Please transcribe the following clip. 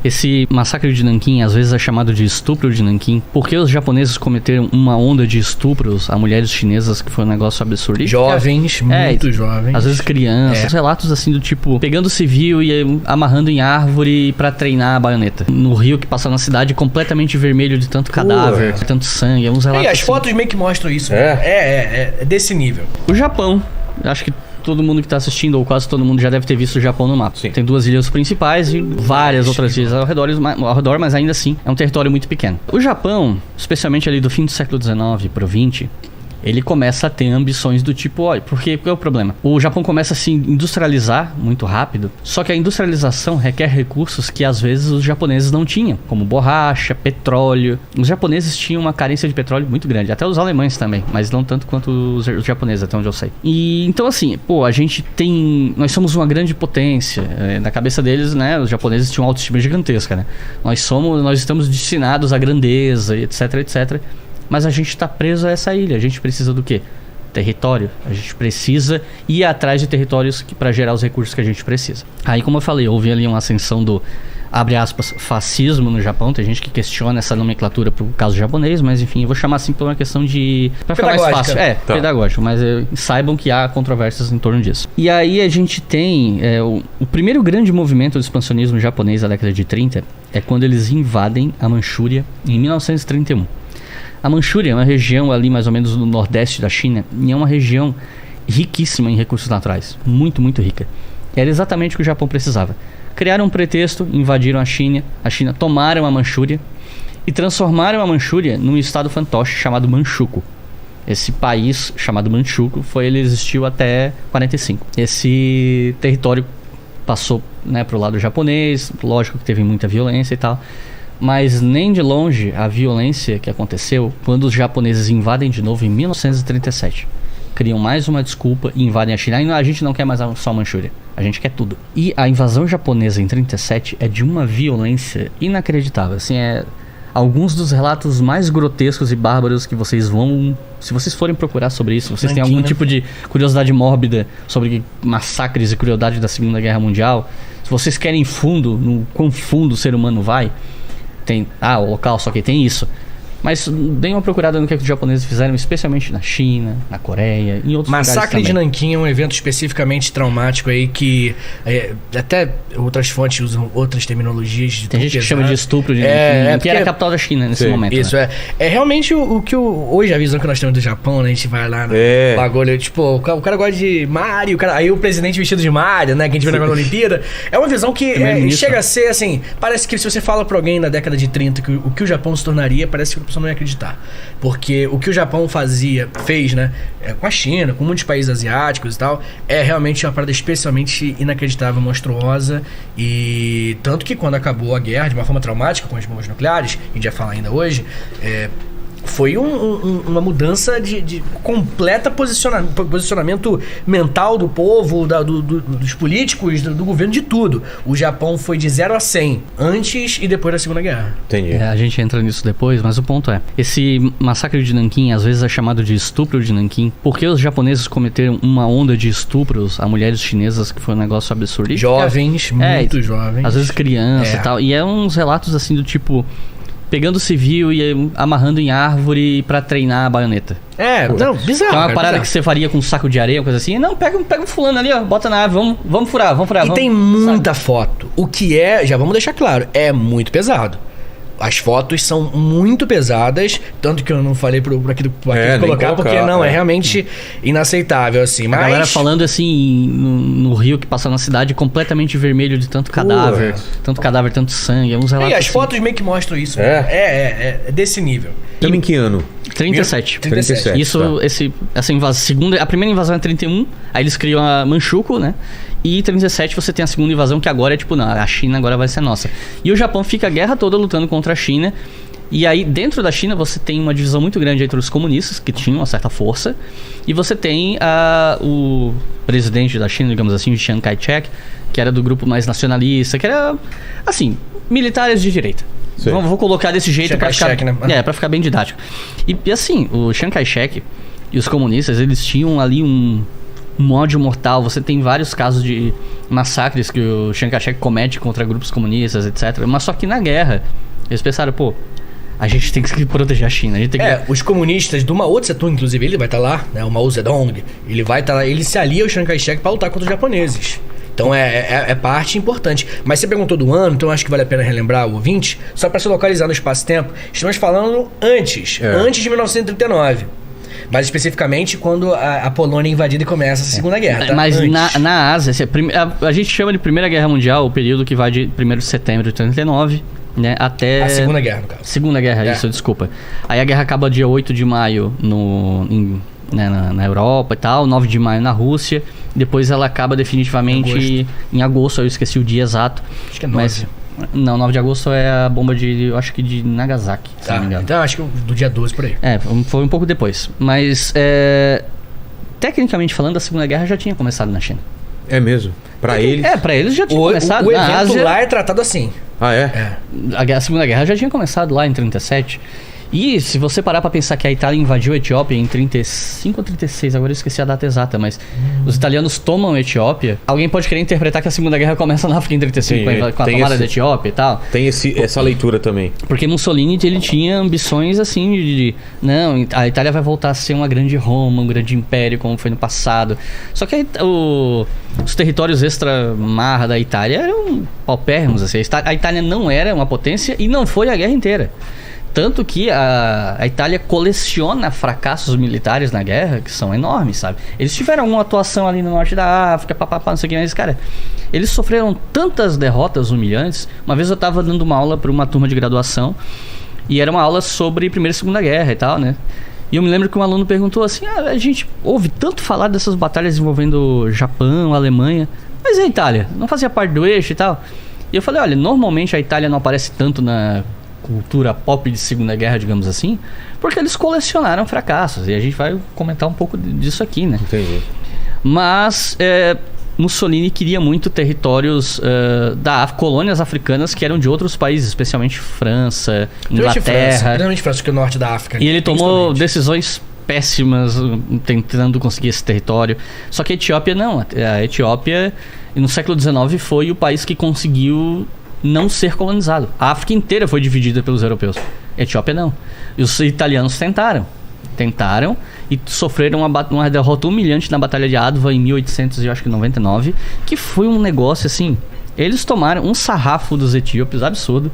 Esse massacre de Nanquim, às vezes é chamado de estupro de Nanquim, porque os japoneses cometeram uma onda de estupros a mulheres chinesas, que foi um negócio absurdo. Jovens, muito jovens. Às vezes crianças, relatos assim do tipo, pegando civil e amarrando em árvore pra treinar a baioneta. No rio que passa na cidade completamente vermelho de tanto cadáver, tanto sangue, uns relatos as assim. fotos meio que mostram isso. É desse nível. O Japão, acho que todo mundo que tá assistindo, ou quase todo mundo, já deve ter visto o Japão no mapa. Sim. Tem 2 ilhas principais e várias outras ilhas ao redor, mas ainda assim é um território muito pequeno. O Japão, especialmente ali do fim do século XIX pro XX, ele começa a ter ambições do tipo, olha, porque qual é o problema? O Japão começa a se industrializar muito rápido, só que a industrialização requer recursos que às vezes os japoneses não tinham, como borracha, petróleo. Os japoneses tinham uma carência de petróleo muito grande, até os alemães também, mas não tanto quanto os japoneses, até onde eu sei. E então assim, nós somos uma grande potência. Na cabeça deles, né, os japoneses tinham uma autoestima gigantesca, né? Nós estamos destinados à grandeza, etc, etc. Mas a gente está preso a essa ilha. A gente precisa do quê? Território. A gente precisa ir atrás de territórios para gerar os recursos que a gente precisa. Aí, como eu falei, houve ali uma ascensão do, abre aspas, fascismo no Japão. Tem gente que questiona essa nomenclatura pro caso japonês, mas enfim, eu vou chamar assim por uma questão de... Pra ficar mais fácil. Pedagógico. Mas saibam que há controvérsias em torno disso. E aí a gente tem... o primeiro grande movimento do expansionismo japonês da década de 30 é quando eles invadem a Manchúria em 1931. A Manchúria é uma região ali mais ou menos no nordeste da China e é uma região riquíssima em recursos naturais. Muito, muito rica. Era exatamente o que o Japão precisava. Criaram um pretexto, invadiram a China, tomaram a Manchúria e transformaram a Manchúria num estado fantoche chamado Manchukuo. Esse país chamado Manchukuo ele existiu até 45. Esse território passou, né, pro lado japonês, lógico que teve muita violência e tal. Mas nem de longe a violência que aconteceu quando os japoneses invadem de novo em 1937. Criam mais uma desculpa e invadem a China. E a gente não quer mais só a Manchúria, a gente quer tudo. E a invasão japonesa em 37 é de uma violência inacreditável. Assim, alguns dos relatos mais grotescos e bárbaros que vocês vão... Se vocês forem procurar sobre isso, vocês têm algum tipo de curiosidade mórbida sobre massacres e crueldade da Segunda Guerra Mundial, se vocês querem fundo, no quão fundo o ser humano vai... Tem, o local, só que tem isso. Mas deem uma procurada no que os japoneses fizeram, especialmente na China, na Coreia, em outros lugares também. Massacre de Nanquim é um evento especificamente traumático aí que até outras fontes usam outras terminologias. Tem gente que chama de estupro de Nanquim, que era a capital da China nesse momento. Isso, né? É realmente hoje a visão que nós temos do Japão, né? A gente vai lá no bagulho, tipo, o cara gosta de Mario, aí o presidente vestido de Mario, né? Que a gente vê na Olimpíada. É uma visão que chega a ser assim, parece que se você fala pra alguém na década de 30 que o que o Japão se tornaria, parece que a pessoa não ia acreditar. Porque o que o Japão fez, né, com a China, com muitos países asiáticos e tal, é realmente uma parada especialmente inacreditável, monstruosa. E tanto que quando acabou a guerra de uma forma traumática com as bombas nucleares, a gente vai falar ainda hoje, foi uma mudança de completa posicionamento mental do povo, dos políticos, do governo, de tudo. O Japão foi de 0 a 100 antes e depois da Segunda Guerra. Entendi. A gente entra nisso depois, mas o ponto esse massacre de Nanquim às vezes é chamado de estupro de Nanquim, porque os japoneses cometeram uma onda de estupros a mulheres chinesas, que foi um negócio absurdo. Jovens, muito jovens. Às vezes crianças e tal. E uns relatos assim do tipo... Pegando civil e amarrando em árvore pra treinar a baioneta. Bizarro. É uma parada que você faria com um saco de areia, coisa assim. Não, pega um fulano ali, ó, bota na árvore, vamos furar. E tem muita foto. O que já vamos deixar claro, é muito pesado. As fotos são muito pesadas, tanto que eu não falei por aqui colocar, porque é realmente inaceitável, assim. Mas... A galera falando assim, no rio que passa na cidade, completamente vermelho de tanto cadáver, tanto sangue, uns relatos. E as fotos meio que mostram isso. É desse nível. Em que ano? 37. 37. Isso, essa invasão, a primeira invasão é 31, aí eles criam a Manchukuo, né? E em 37 você tem a segunda invasão, que agora é tipo, não, a China agora vai ser nossa. E o Japão fica a guerra toda lutando contra a China. E aí, dentro da China, você tem uma divisão muito grande entre os comunistas, que tinham uma certa força, e você tem o presidente da China, digamos assim, o Chiang Kai-shek, que era do grupo mais nacionalista, que era, assim, militares de direita. Vou colocar desse jeito pra ficar bem didático. E assim, o Chiang Kai-shek e os comunistas, eles tinham ali um ódio mortal. Você tem vários casos de massacres que o Chiang Kai-shek comete contra grupos comunistas, etc. Mas só que na guerra, eles pensaram, pô, a gente tem que proteger a China. A gente tem que... os comunistas do Mao Tse-tung, inclusive, ele vai estar lá, né? O Mao Zedong, ele vai estar lá, ele se alia ao Chiang Kai-shek para lutar contra os japoneses. Então é parte importante. Mas você perguntou do ano, então acho que vale a pena relembrar o ouvinte, só para se localizar no espaço-tempo. Estamos falando antes de 1939. Mais especificamente quando a Polônia é invadida e começa a Segunda Guerra. Tá? Mas na Ásia, a gente chama de Primeira Guerra Mundial o período que vai de 1º de setembro de 39, né, até... A Segunda Guerra, no caso. Segunda Guerra, isso, desculpa. Aí a guerra acaba dia 8 de maio na Europa e tal, 9 de maio na Rússia. Depois ela acaba definitivamente em agosto, eu esqueci o dia exato. Acho que é 9. Não, 9 de agosto é a bomba eu acho que de Nagasaki, se não me engano. Então acho que do dia 12 por aí. Foi um pouco depois. Mas, tecnicamente falando, a Segunda Guerra já tinha começado na China. É mesmo? Pra eles? Pra eles já tinha começado. O evento Ásia, lá é tratado assim. Ah, é? A Segunda Guerra já tinha começado lá em 37. E se você parar pra pensar que a Itália invadiu a Etiópia em 35 ou 36, agora eu esqueci a data exata, mas os italianos tomam a Etiópia, alguém pode querer interpretar que a Segunda Guerra começa na África em 35, com a tomada da Etiópia e tal. Tem essa leitura também. Porque Mussolini, ele tinha ambições assim não, a Itália vai voltar a ser uma grande Roma, um grande império, como foi no passado. Só que os territórios extra-mar da Itália eram paupérrimos, assim. A Itália não era uma potência e não foi a guerra inteira. Tanto que a Itália coleciona fracassos militares na guerra, que são enormes, sabe? Eles tiveram uma atuação ali no norte da África, não sei o que, mas, cara, eles sofreram tantas derrotas humilhantes. Uma vez eu tava dando uma aula para uma turma de graduação, e era uma aula sobre Primeira e Segunda Guerra e tal, né? E eu me lembro que um aluno perguntou assim, a gente ouve tanto falar dessas batalhas envolvendo Japão, Alemanha, mas e a Itália? Não fazia parte do eixo e tal? E eu falei, olha, normalmente a Itália não aparece tanto na cultura pop de Segunda Guerra, digamos assim, porque eles colecionaram fracassos, e a gente vai comentar um pouco disso aqui, né? Entendi. Mas Mussolini queria muito territórios colônias africanas que eram de outros países, especialmente França, Inglaterra. Principalmente França, que é o norte da África. E ele tomou decisões péssimas tentando conseguir esse território. Só que a Etiópia não. A Etiópia, no século XIX, foi o país que conseguiu não ser colonizado. A África inteira foi dividida pelos europeus. A Etiópia não. E os italianos tentaram e sofreram uma derrota humilhante na Batalha de Adwa em 1899, que foi um negócio assim. Eles tomaram um sarrafo dos etíopes absurdo.